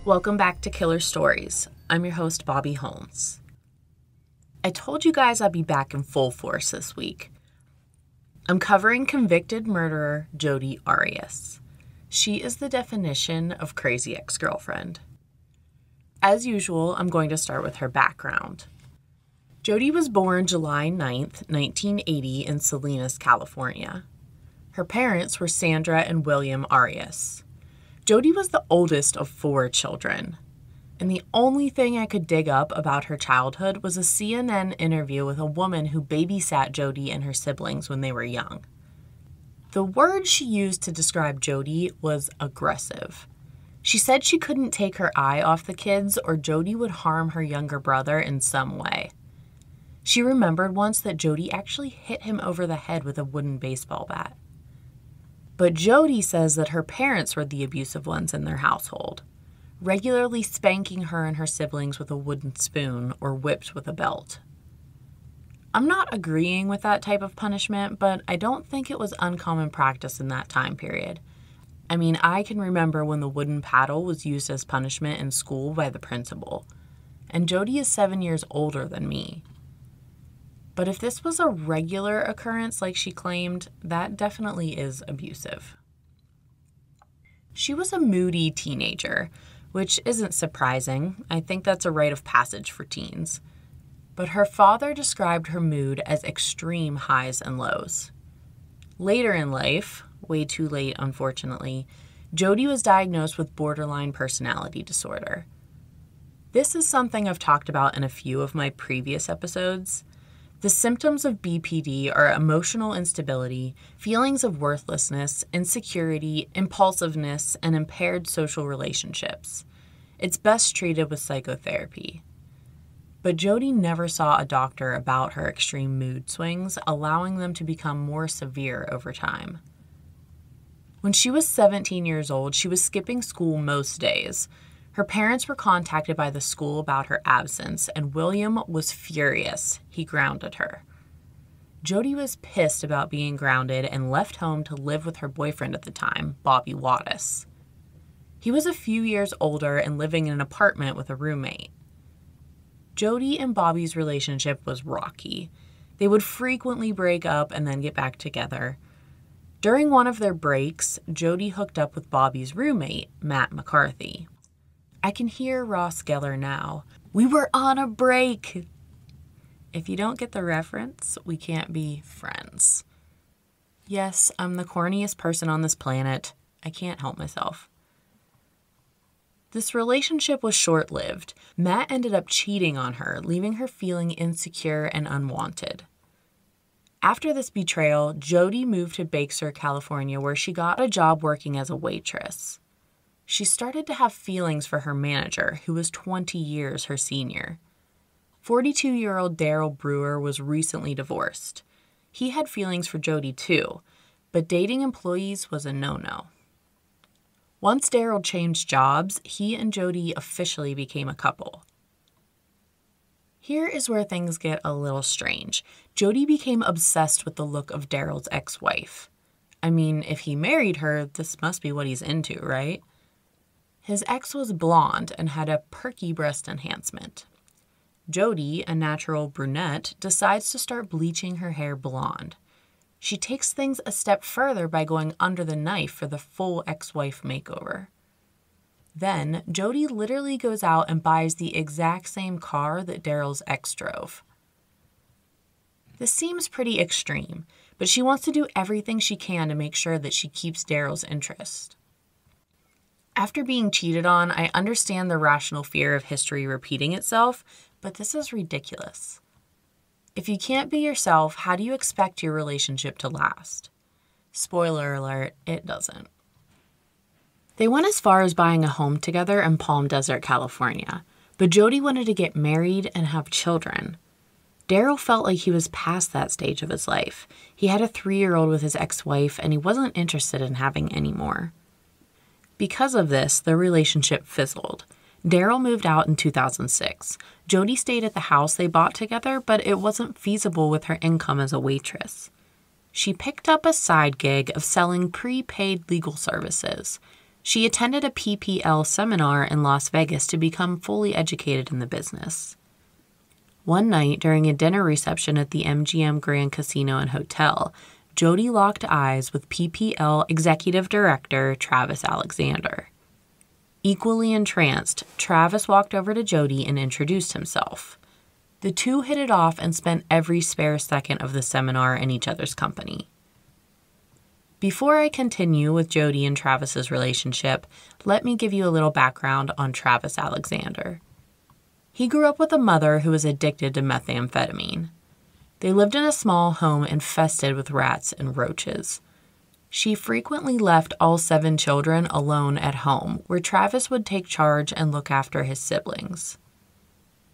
Welcome back to Killer Stories. I'm your host, Bobbie Holmes. I told you guys I'd be back in full force this week. I'm covering convicted murderer Jodi Arias. She is the definition of crazy ex-girlfriend. As usual, I'm going to start with her background. Jodi was born July 9th, 1980 in Salinas, California. Her parents were Sandra and William Arias. Jodi was the oldest of 4 children, and the only thing I could dig up about her childhood was a CNN interview with a woman who babysat Jodi and her siblings when they were young. The word she used to describe Jodi was aggressive. She said she couldn't take her eye off the kids or Jodi would harm her younger brother in some way. She remembered once that Jodi actually hit him over the head with a wooden baseball bat. But Jodi says that her parents were the abusive ones in their household, regularly spanking her and her siblings with a wooden spoon or whipped with a belt. I'm not agreeing with that type of punishment, but I don't think it was uncommon practice in that time period. I mean, I can remember when the wooden paddle was used as punishment in school by the principal, and Jodi is 7 years older than me. But if this was a regular occurrence like she claimed, that definitely is abusive. She was a moody teenager, which isn't surprising. I think that's a rite of passage for teens. But her father described her mood as extreme highs and lows. Later in life, way too late unfortunately, Jodi was diagnosed with borderline personality disorder. This is something I've talked about in a few of my previous episodes. The symptoms of BPD are emotional instability, feelings of worthlessness, insecurity, impulsiveness, and impaired social relationships. It's best treated with psychotherapy. But Jodi never saw a doctor about her extreme mood swings, allowing them to become more severe over time. When she was 17 years old, she was skipping school most days. Her parents were contacted by the school about her absence, and William was furious. He grounded her. Jodi was pissed about being grounded and left home to live with her boyfriend at the time, Bobbie Holmes. He was a few years older and living in an apartment with a roommate. Jodi and Bobbie's relationship was rocky. They would frequently break up and then get back together. During one of their breaks, Jodi hooked up with Bobbie's roommate, Matt McCarthy. I can hear Ross Geller now. We were on a break. If you don't get the reference, we can't be friends. Yes, I'm the corniest person on this planet. I can't help myself. This relationship was short-lived. Matt ended up cheating on her, leaving her feeling insecure and unwanted. After this betrayal, Jodi moved to Bake Sur, California, where she got a job working as a waitress. She started to have feelings for her manager, who was 20 years her senior. 42-year-old Daryl Brewer was recently divorced. He had feelings for Jodi too, but dating employees was a no-no. Once Daryl changed jobs, he and Jodi officially became a couple. Here is where things get a little strange. Jodi became obsessed with the look of Daryl's ex-wife. I mean, if he married her, this must be what he's into, right? His ex was blonde and had a perky breast enhancement. Jodi, a natural brunette, decides to start bleaching her hair blonde. She takes things a step further by going under the knife for the full ex-wife makeover. Then, Jodi literally goes out and buys the exact same car that Daryl's ex drove. This seems pretty extreme, but she wants to do everything she can to make sure that she keeps Daryl's interest. After being cheated on, I understand the rational fear of history repeating itself, but this is ridiculous. If you can't be yourself, how do you expect your relationship to last? Spoiler alert, it doesn't. They went as far as buying a home together in Palm Desert, California, but Jodi wanted to get married and have children. Daryl felt like he was past that stage of his life. He had a 3-year-old with his ex-wife, and he wasn't interested in having any more. Because of this, their relationship fizzled. Daryl moved out in 2006. Jodi stayed at the house they bought together, but it wasn't feasible with her income as a waitress. She picked up a side gig of selling prepaid legal services. She attended a PPL seminar in Las Vegas to become fully educated in the business. One night, during a dinner reception at the MGM Grand Casino and Hotel, Jodi locked eyes with PPL Executive Director Travis Alexander. Equally entranced, Travis walked over to Jodi and introduced himself. The two hit it off and spent every spare second of the seminar in each other's company. Before I continue with Jodi and Travis's relationship, let me give you a little background on Travis Alexander. He grew up with a mother who was addicted to methamphetamine. They lived in a small home infested with rats and roaches. She frequently left all 7 children alone at home, where Travis would take charge and look after his siblings.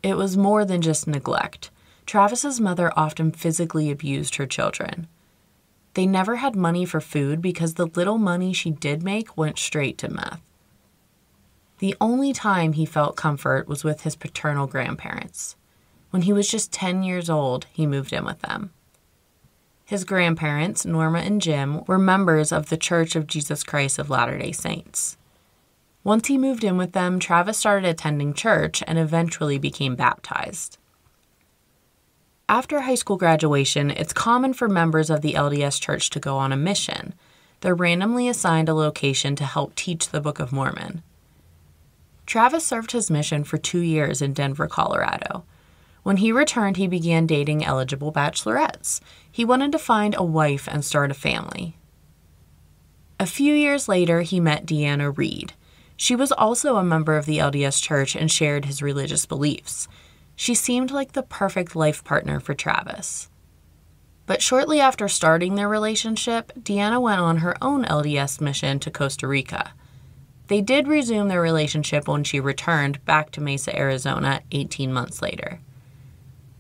It was more than just neglect. Travis's mother often physically abused her children. They never had money for food because the little money she did make went straight to meth. The only time he felt comfort was with his paternal grandparents. When he was just 10 years old, he moved in with them. His grandparents, Norma and Jim, were members of the Church of Jesus Christ of Latter-day Saints. Once he moved in with them, Travis started attending church and eventually became baptized. After high school graduation, it's common for members of the LDS Church to go on a mission. They're randomly assigned a location to help teach the Book of Mormon. Travis served his mission for 2 years in Denver, Colorado. When he returned, he began dating eligible bachelorettes. He wanted to find a wife and start a family. A few years later, he met Deanna Reed. She was also a member of the LDS Church and shared his religious beliefs. She seemed like the perfect life partner for Travis. But shortly after starting their relationship, Deanna went on her own LDS mission to Costa Rica. They did resume their relationship when she returned back to Mesa, Arizona 18 months later.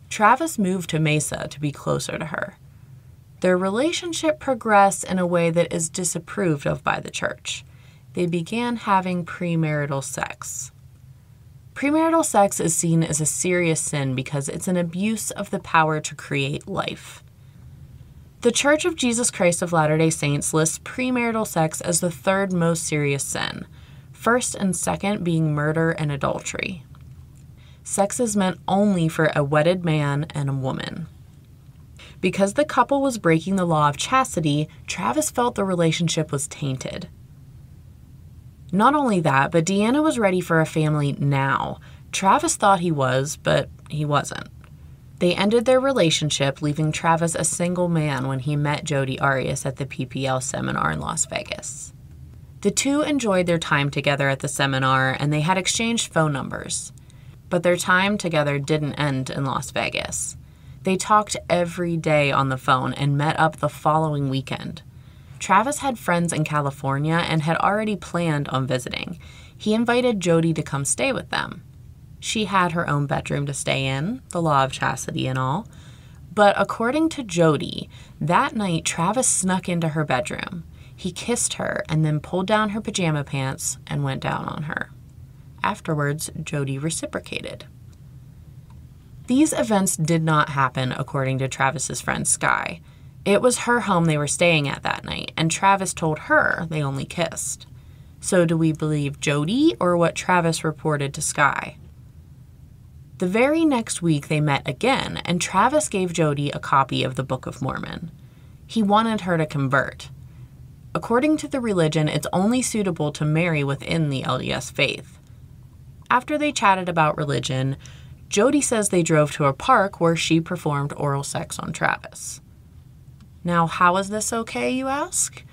Travis moved to Mesa to be closer to her. Their relationship progressed in a way that is disapproved of by the church. They began having premarital sex. Premarital sex is seen as a serious sin because it's an abuse of the power to create life. The Church of Jesus Christ of Latter-day Saints lists premarital sex as the 3rd most serious sin, 1st and 2nd being murder and adultery. Sex is meant only for a wedded man and a woman. Because the couple was breaking the law of chastity, Travis felt the relationship was tainted. Not only that, but Deanna was ready for a family now. Travis thought he was, but he wasn't. They ended their relationship, leaving Travis a single man when he met Jodi Arias at the PPL seminar in Las Vegas. The two enjoyed their time together at the seminar, and they had exchanged phone numbers. But their time together didn't end in Las Vegas. They talked every day on the phone and met up the following weekend. Travis had friends in California and had already planned on visiting. He invited Jodi to come stay with them. She had her own bedroom to stay in, the law of chastity and all. But according to Jodi, that night Travis snuck into her bedroom. He kissed her and then pulled down her pajama pants and went down on her. Afterwards, Jodi reciprocated. These events did not happen according to Travis's friend Sky. It was her home they were staying at that night, and Travis told her they only kissed. So do we believe Jodi or what Travis reported to Sky? The very next week they met again, and Travis gave Jodi a copy of the Book of Mormon. He wanted her to convert. According to the religion, it's only suitable to marry within the LDS faith. After they chatted about religion, Jodi says they drove to a park where she performed oral sex on Travis. Now, how is this okay, you ask?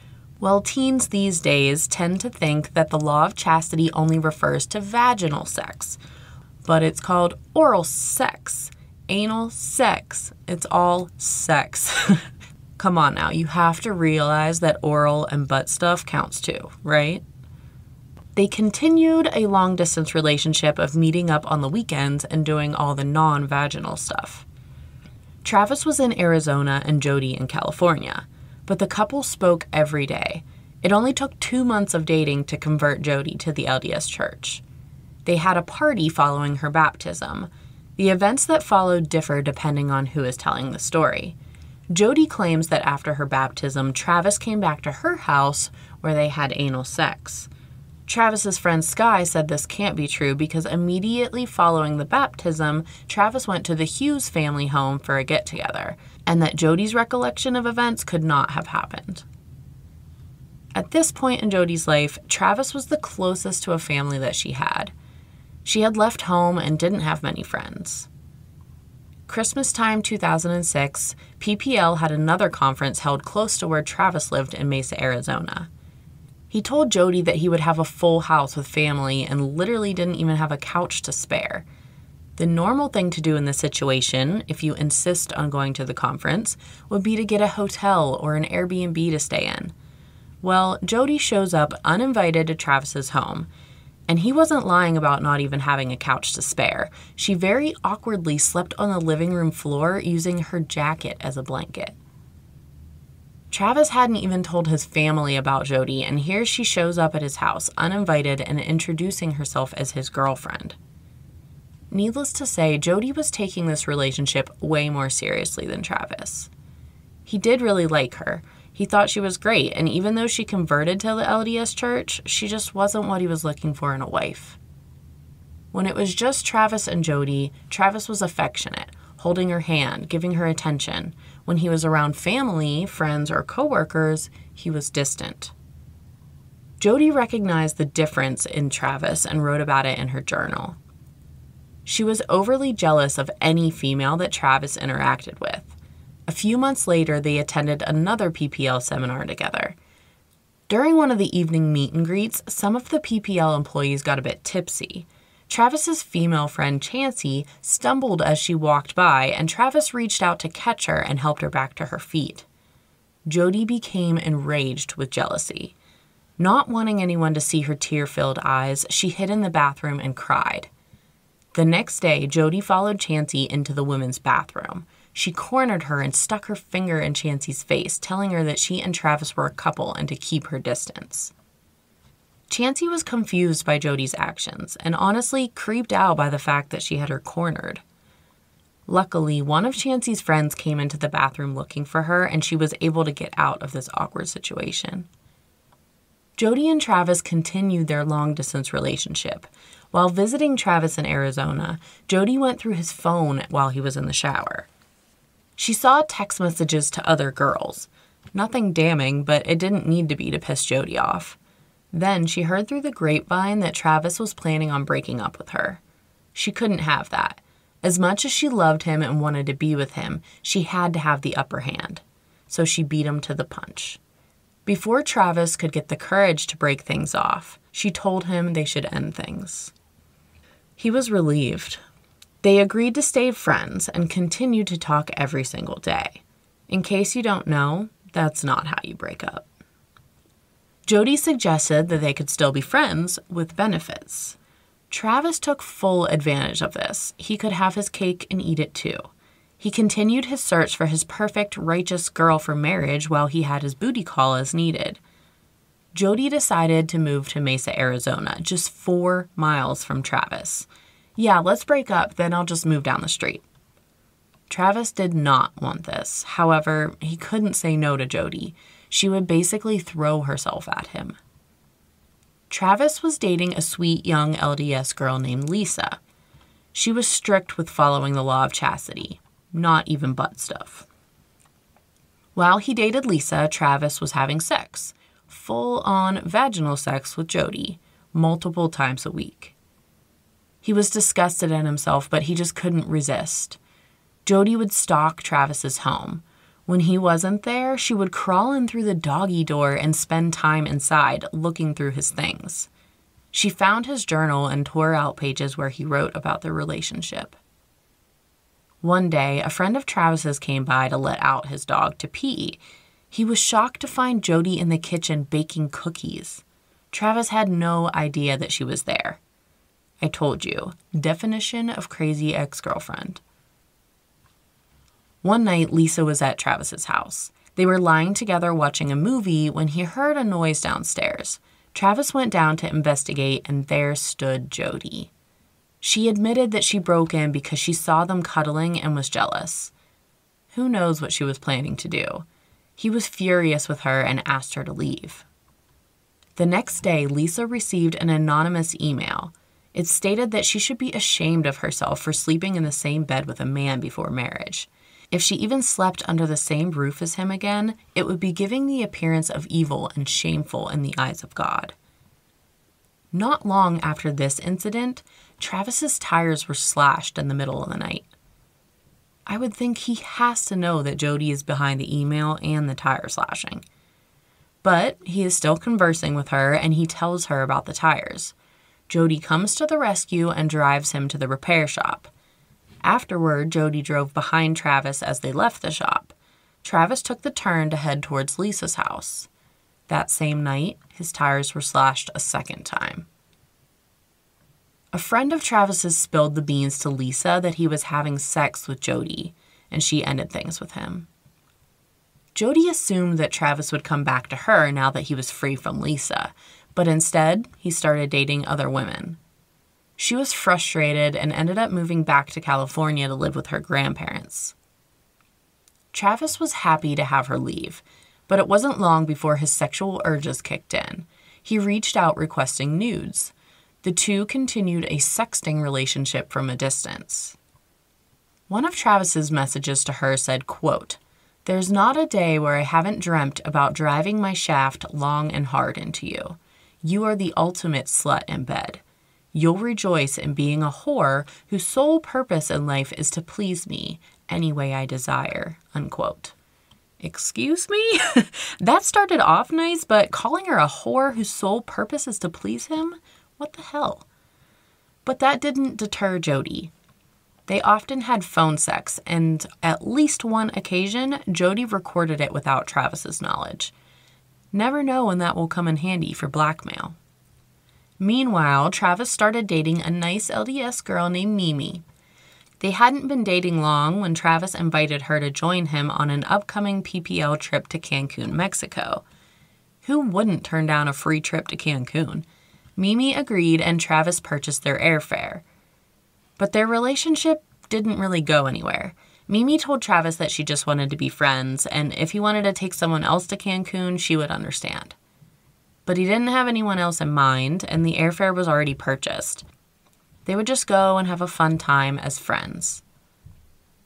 Well, teens these days tend to think that the law of chastity only refers to vaginal sex, but it's called oral sex, anal sex. It's all sex. Come on now, you have to realize that oral and butt stuff counts too, right? They continued a long-distance relationship of meeting up on the weekends and doing all the non-vaginal stuff. Travis was in Arizona and Jodi in California, but the couple spoke every day. It only took 2 months of dating to convert Jodi to the LDS Church. They had a party following her baptism. The events that followed differ depending on who is telling the story. Jodi claims that after her baptism, Travis came back to her house where they had anal sex. Travis's friend Skye said this can't be true because immediately following the baptism, Travis went to the Hughes family home for a get-together, and that Jodi's recollection of events could not have happened. At this point in Jodi's life, Travis was the closest to a family that she had. She had left home and didn't have many friends. Christmas time 2006, PPL had another conference held close to where Travis lived in Mesa, Arizona. He told Jodi that he would have a full house with family and literally didn't even have a couch to spare. The normal thing to do in this situation, if you insist on going to the conference, would be to get a hotel or an Airbnb to stay in. Well, Jodi shows up uninvited to Travis's home, and he wasn't lying about not even having a couch to spare. She very awkwardly slept on the living room floor using her jacket as a blanket. Travis hadn't even told his family about Jodi, and here she shows up at his house uninvited and introducing herself as his girlfriend. Needless to say, Jodi was taking this relationship way more seriously than Travis. He did really like her. He thought she was great, and even though she converted to the LDS church, she just wasn't what he was looking for in a wife. When it was just Travis and Jodi, Travis was affectionate, holding her hand, giving her attention. When he was around family, friends, or coworkers, he was distant. Jodi recognized the difference in Travis and wrote about it in her journal. She was overly jealous of any female that Travis interacted with. A few months later, they attended another PPL seminar together. During one of the evening meet and greets, some of the PPL employees got a bit tipsy. Travis's female friend, Chancey, stumbled as she walked by, and Travis reached out to catch her and helped her back to her feet. Jodi became enraged with jealousy. Not wanting anyone to see her tear-filled eyes, she hid in the bathroom and cried. The next day, Jodi followed Chancey into the women's bathroom. She cornered her and stuck her finger in Chancey's face, telling her that she and Travis were a couple and to keep her distance. Chancey was confused by Jodi's actions and honestly creeped out by the fact that she had her cornered. Luckily, one of Chancey's friends came into the bathroom looking for her, and she was able to get out of this awkward situation. Jodi and Travis continued their long-distance relationship. While visiting Travis in Arizona, Jodi went through his phone while he was in the shower. She saw text messages to other girls. Nothing damning, but it didn't need to be to piss Jodi off. Then she heard through the grapevine that Travis was planning on breaking up with her. She couldn't have that. As much as she loved him and wanted to be with him, she had to have the upper hand. So she beat him to the punch. Before Travis could get the courage to break things off, she told him they should end things. He was relieved. They agreed to stay friends and continued to talk every single day. In case you don't know, that's not how you break up. Jodi suggested that they could still be friends with benefits. Travis took full advantage of this. He could have his cake and eat it too. He continued his search for his perfect, righteous girl for marriage while he had his booty call as needed. Jodi decided to move to Mesa, Arizona, just 4 miles from Travis. Yeah, let's break up, then I'll just move down the street. Travis did not want this. However, he couldn't say no to Jodi. She would basically throw herself at him. Travis was dating a sweet young LDS girl named Lisa. She was strict with following the law of chastity, not even butt stuff. While he dated Lisa, Travis was having sex, full-on vaginal sex with Jodi, multiple times a week. He was disgusted at himself, but he just couldn't resist. Jodi would stalk Travis's home. When he wasn't there, she would crawl in through the doggy door and spend time inside, looking through his things. She found his journal and tore out pages where he wrote about their relationship. One day, a friend of Travis's came by to let out his dog to pee. He was shocked to find Jodi in the kitchen baking cookies. Travis had no idea that she was there. I told you, definition of crazy ex-girlfriend. One night, Lisa was at Travis's house. They were lying together watching a movie when he heard a noise downstairs. Travis went down to investigate, and there stood Jodi. She admitted that she broke in because she saw them cuddling and was jealous. Who knows what she was planning to do? He was furious with her and asked her to leave. The next day, Lisa received an anonymous email. It stated that she should be ashamed of herself for sleeping in the same bed with a man before marriage. If she even slept under the same roof as him again, it would be giving the appearance of evil and shameful in the eyes of God. Not long after this incident, Travis's tires were slashed in the middle of the night. I would think he has to know that Jodi is behind the email and the tire slashing. But he is still conversing with her, and he tells her about the tires. Jodi comes to the rescue and drives him to the repair shop. Afterward, Jodi drove behind Travis as they left the shop. Travis took the turn to head towards Lisa's house. That same night, his tires were slashed a second time. A friend of Travis's spilled the beans to Lisa that he was having sex with Jodi, and she ended things with him. Jodi assumed that Travis would come back to her now that he was free from Lisa, but instead, he started dating other women. She was frustrated and ended up moving back to California to live with her grandparents. Travis was happy to have her leave, but it wasn't long before his sexual urges kicked in. He reached out requesting nudes. The two continued a sexting relationship from a distance. One of Travis's messages to her said, quote, "There's not a day where I haven't dreamt about driving my shaft long and hard into you. You are the ultimate slut in bed. You'll rejoice in being a whore whose sole purpose in life is to please me any way I desire," unquote. Excuse me? That started off nice, but calling her a whore whose sole purpose is to please him? What the hell? But that didn't deter Jodi. They often had phone sex, and at least one occasion, Jodi recorded it without Travis's knowledge. Never know when that will come in handy for blackmail. Meanwhile, Travis started dating a nice LDS girl named Mimi. They hadn't been dating long when Travis invited her to join him on an upcoming PPL trip to Cancun, Mexico. Who wouldn't turn down a free trip to Cancun? Mimi agreed, and Travis purchased their airfare. But their relationship didn't really go anywhere. Mimi told Travis that she just wanted to be friends, and if he wanted to take someone else to Cancun, she would understand. But he didn't have anyone else in mind, and the airfare was already purchased. They would just go and have a fun time as friends.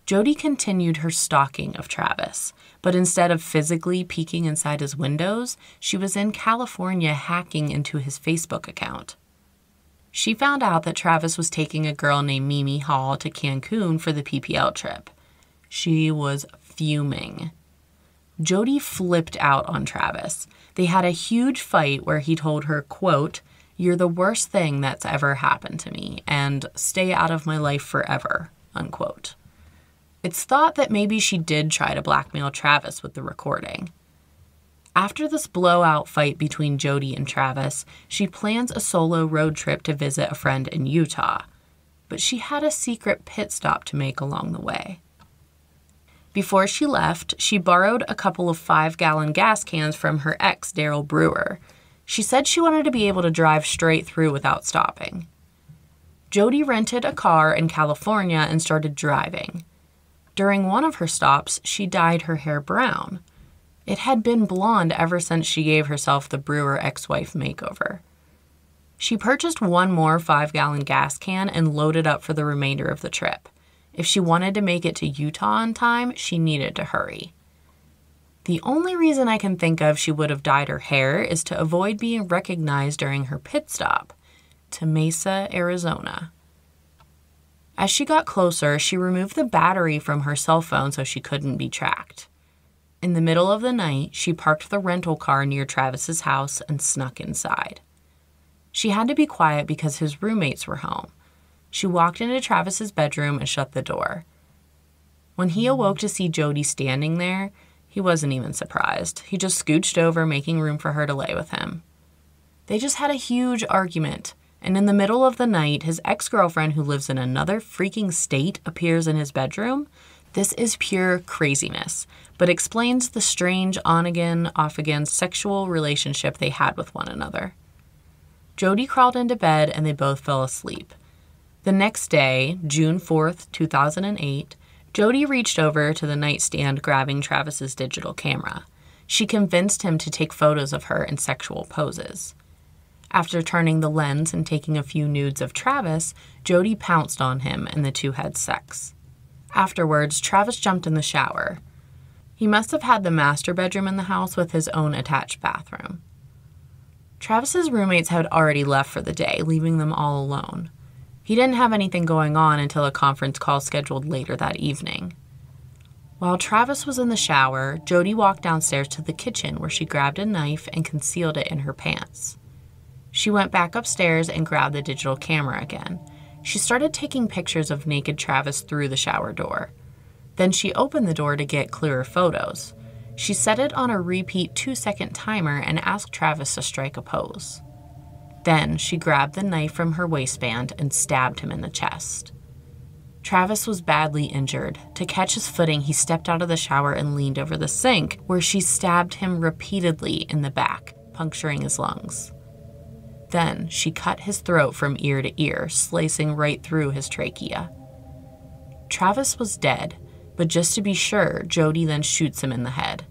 Jodi continued her stalking of Travis, but instead of physically peeking inside his windows, she was in California hacking into his Facebook account. She found out that Travis was taking a girl named Mimi Hall to Cancun for the PPL trip. She was fuming. Jodi flipped out on Travis. They had a huge fight where he told her, quote, "You're the worst thing that's ever happened to me, and stay out of my life forever," unquote. It's thought that maybe she did try to blackmail Travis with the recording. After this blowout fight between Jodi and Travis, she plans a solo road trip to visit a friend in Utah, but she had a secret pit stop to make along the way. Before she left, she borrowed a couple of 5-gallon gas cans from her ex, Daryl Brewer. She said she wanted to be able to drive straight through without stopping. Jodi rented a car in California and started driving. During one of her stops, she dyed her hair brown. It had been blonde ever since she gave herself the Brewer ex-wife makeover. She purchased one more 5-gallon gas can and loaded up for the remainder of the trip. If she wanted to make it to Utah on time, she needed to hurry. The only reason I can think of she would have dyed her hair is to avoid being recognized during her pit stop to Mesa, Arizona. As she got closer, she removed the battery from her cell phone so she couldn't be tracked. In the middle of the night, she parked the rental car near Travis's house and snuck inside. She had to be quiet because his roommates were home. She walked into Travis's bedroom and shut the door. When he awoke to see Jodi standing there, he wasn't even surprised. He just scooched over, making room for her to lay with him. They just had a huge argument, and in the middle of the night, his ex-girlfriend who lives in another freaking state appears in his bedroom. This is pure craziness, but explains the strange on-again, off-again sexual relationship they had with one another. Jodi crawled into bed and they both fell asleep. The next day, June 4th, 2008, Jodi reached over to the nightstand grabbing Travis's digital camera. She convinced him to take photos of her in sexual poses. After turning the lens and taking a few nudes of Travis, Jodi pounced on him and the two had sex. Afterwards, Travis jumped in the shower. He must have had the master bedroom in the house with his own attached bathroom. Travis's roommates had already left for the day, leaving them all alone. He didn't have anything going on until a conference call scheduled later that evening. While Travis was in the shower, Jodi walked downstairs to the kitchen where she grabbed a knife and concealed it in her pants. She went back upstairs and grabbed the digital camera again. She started taking pictures of naked Travis through the shower door. Then she opened the door to get clearer photos. She set it on a repeat 2-second timer and asked Travis to strike a pose. Then she grabbed the knife from her waistband and stabbed him in the chest. Travis was badly injured. To catch his footing, he stepped out of the shower and leaned over the sink, where she stabbed him repeatedly in the back, puncturing his lungs. Then she cut his throat from ear to ear, slicing right through his trachea. Travis was dead, but just to be sure, Jodi then shoots him in the head.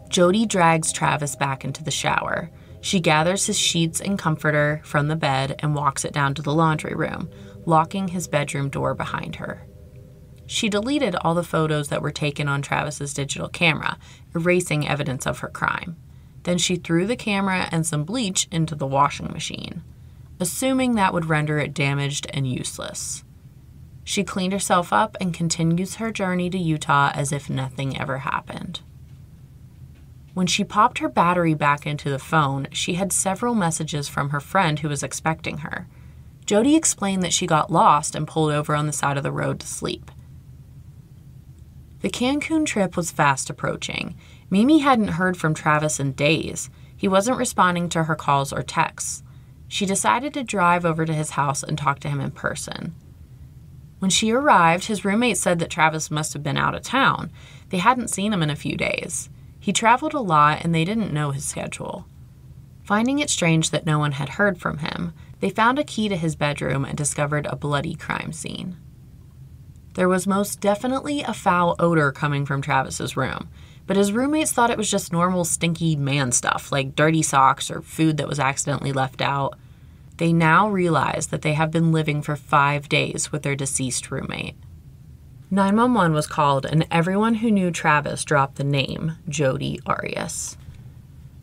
Jodi drags Travis back into the shower. She gathers his sheets and comforter from the bed and walks it down to the laundry room, locking his bedroom door behind her. She deleted all the photos that were taken on Travis's digital camera, erasing evidence of her crime. Then she threw the camera and some bleach into the washing machine, assuming that would render it damaged and useless. She cleaned herself up and continues her journey to Utah as if nothing ever happened. When she popped her battery back into the phone, she had several messages from her friend who was expecting her. Jodi explained that she got lost and pulled over on the side of the road to sleep. The Cancun trip was fast approaching. Mimi hadn't heard from Travis in days. He wasn't responding to her calls or texts. She decided to drive over to his house and talk to him in person. When she arrived, his roommate said that Travis must have been out of town. They hadn't seen him in a few days. He traveled a lot and they didn't know his schedule. Finding it strange that no one had heard from him, they found a key to his bedroom and discovered a bloody crime scene. There was most definitely a foul odor coming from Travis's room, but his roommates thought it was just normal stinky man stuff, like dirty socks or food that was accidentally left out. They now realize that they have been living for 5 days with their deceased roommate. 911 was called, and everyone who knew Travis dropped the name Jodi Arias.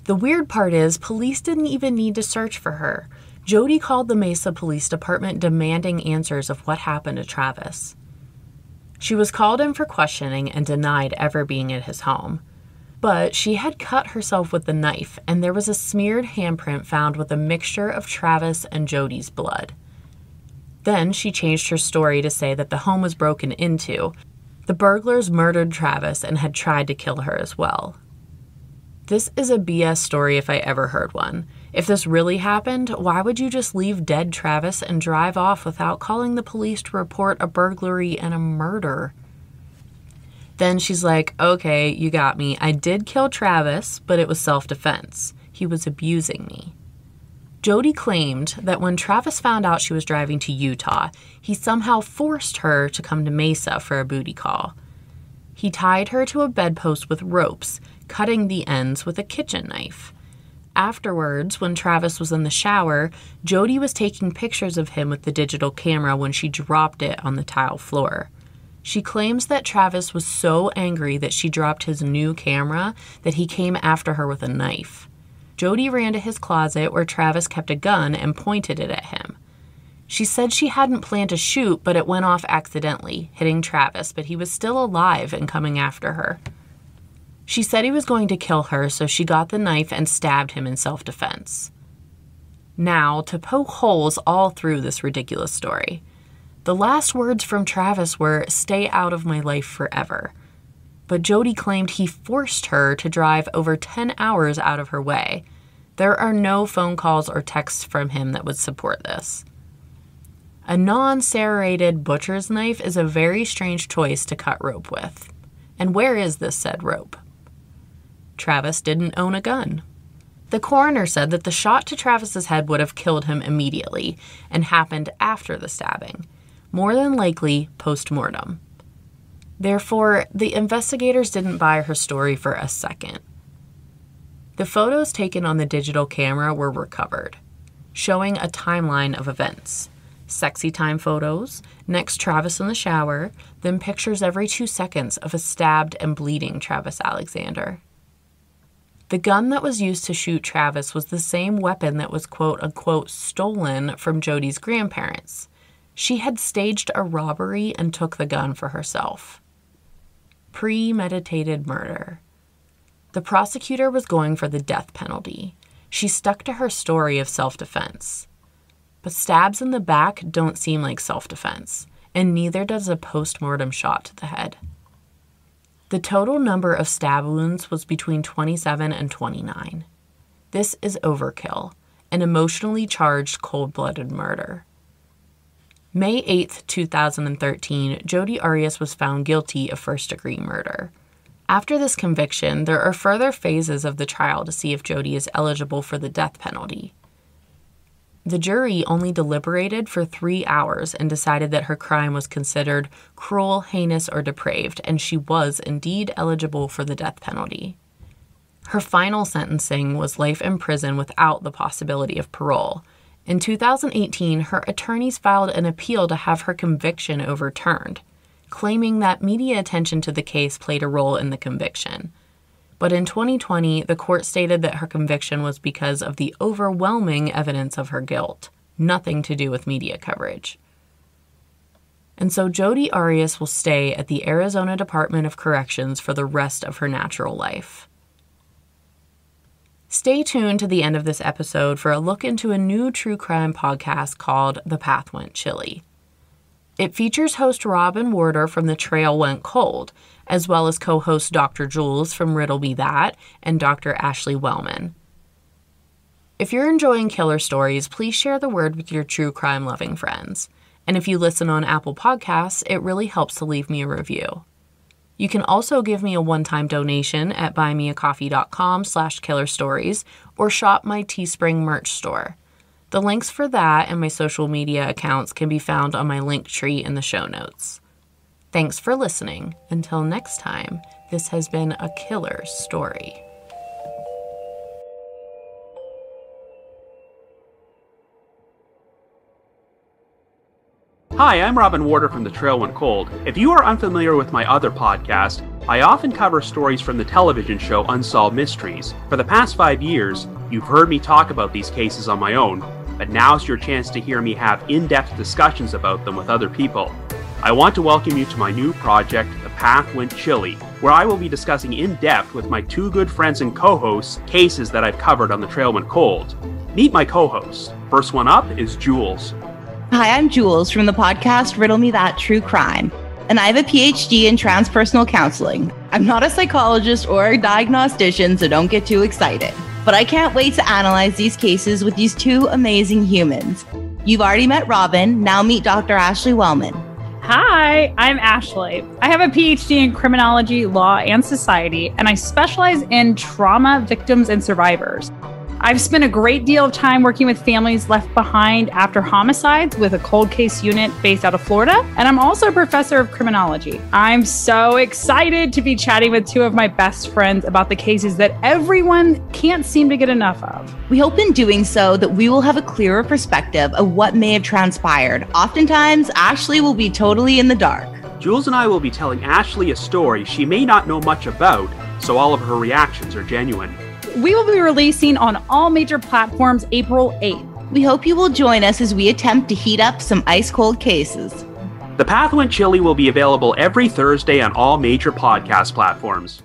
The weird part is, police didn't even need to search for her. Jodi called the Mesa Police Department demanding answers of what happened to Travis. She was called in for questioning and denied ever being at his home. But she had cut herself with the knife, and there was a smeared handprint found with a mixture of Travis and Jodi's blood. Then she changed her story to say that the home was broken into. The burglars murdered Travis and had tried to kill her as well. This is a BS story if I ever heard one. If this really happened, why would you just leave dead Travis and drive off without calling the police to report a burglary and a murder? Then she's like, okay, you got me. I did kill Travis, but it was self-defense. He was abusing me. Jodi claimed that when Travis found out she was driving to Utah, he somehow forced her to come to Mesa for a booty call. He tied her to a bedpost with ropes, cutting the ends with a kitchen knife. Afterwards, when Travis was in the shower, Jodi was taking pictures of him with the digital camera when she dropped it on the tile floor. She claims that Travis was so angry that she dropped his new camera that he came after her with a knife. Jodi ran to his closet where Travis kept a gun and pointed it at him. She said she hadn't planned to shoot, but it went off accidentally, hitting Travis, but he was still alive and coming after her. She said he was going to kill her, so she got the knife and stabbed him in self-defense. Now, to poke holes all through this ridiculous story, the last words from Travis were, "Stay out of my life forever." But Jodi claimed he forced her to drive over 10 hours out of her way. There are no phone calls or texts from him that would support this. A non-serrated butcher's knife is a very strange choice to cut rope with. And where is this said rope? Travis didn't own a gun. The coroner said that the shot to Travis's head would have killed him immediately and happened after the stabbing, more than likely post-mortem. Therefore, the investigators didn't buy her story for a second. The photos taken on the digital camera were recovered. showing a timeline of events. Sexy time photos, next Travis in the shower, then pictures every 2 seconds of a stabbed and bleeding Travis Alexander. The gun that was used to shoot Travis was the same weapon that was quote-unquote stolen from Jodi's grandparents. She had staged a robbery and took the gun for herself. Premeditated murder. The prosecutor was going for the death penalty. She stuck to her story of self-defense. But stabs in the back don't seem like self-defense, and neither does a post-mortem shot to the head. The total number of stab wounds was between 27 and 29. This is overkill, an emotionally charged, cold-blooded murder. May 8, 2013, Jodi Arias was found guilty of first-degree murder. After this conviction, there are further phases of the trial to see if Jodi is eligible for the death penalty. The jury only deliberated for 3 hours and decided that her crime was considered cruel, heinous, or depraved, and she was indeed eligible for the death penalty. Her final sentencing was life in prison without the possibility of parole. In 2018, her attorneys filed an appeal to have her conviction overturned, claiming that media attention to the case played a role in the conviction. But in 2020, the court stated that her conviction was because of the overwhelming evidence of her guilt, nothing to do with media coverage. And so Jodi Arias will stay at the Arizona Department of Corrections for the rest of her natural life. Stay tuned to the end of this episode for a look into a new true crime podcast called The Path Went Chilly. It features host Robin Warder from The Trail Went Cold, as well as co-host Dr. Jules from Riddle Me That and Dr. Ashley Wellman. If you're enjoying killer stories, please share the word with your true crime-loving friends. And if you listen on Apple Podcasts, it really helps to leave me a review. You can also give me a one-time donation at buymeacoffee.com/killerstories or shop my Teespring merch store. The links for that and my social media accounts can be found on my link tree in the show notes. Thanks for listening. Until next time, this has been a killer story. Hi, I'm Robin Warder from The Trail Went Cold. If you are unfamiliar with my other podcast, I often cover stories from the television show Unsolved Mysteries. For the past 5 years, you've heard me talk about these cases on my own, but now's your chance to hear me have in-depth discussions about them with other people. I want to welcome you to my new project, The Path Went Chilly, where I will be discussing in depth with my 2 good friends and co-hosts cases that I've covered on The Trail Went Cold. Meet my co-hosts. First one up is Jules. Hi, I'm Jules from the podcast Riddle Me That True Crime, and I have a PhD in transpersonal counseling. I'm not a psychologist or a diagnostician, so don't get too excited. But I can't wait to analyze these cases with these 2 amazing humans. You've already met Robin, now meet Dr. Ashley Wellman. Hi, I'm Ashley. I have a PhD in criminology, law, and society, and I specialize in trauma victims and survivors. I've spent a great deal of time working with families left behind after homicides with a cold case unit based out of Florida, and I'm also a professor of criminology. I'm so excited to be chatting with 2 of my best friends about the cases that everyone can't seem to get enough of. We hope in doing so that we will have a clearer perspective of what may have transpired. Oftentimes, Ashley will be totally in the dark. Jules and I will be telling Ashley a story she may not know much about, so all of her reactions are genuine. We will be releasing on all major platforms April 8th. We hope you will join us as we attempt to heat up some ice-cold cases. The Path Went Chilly will be available every Thursday on all major podcast platforms.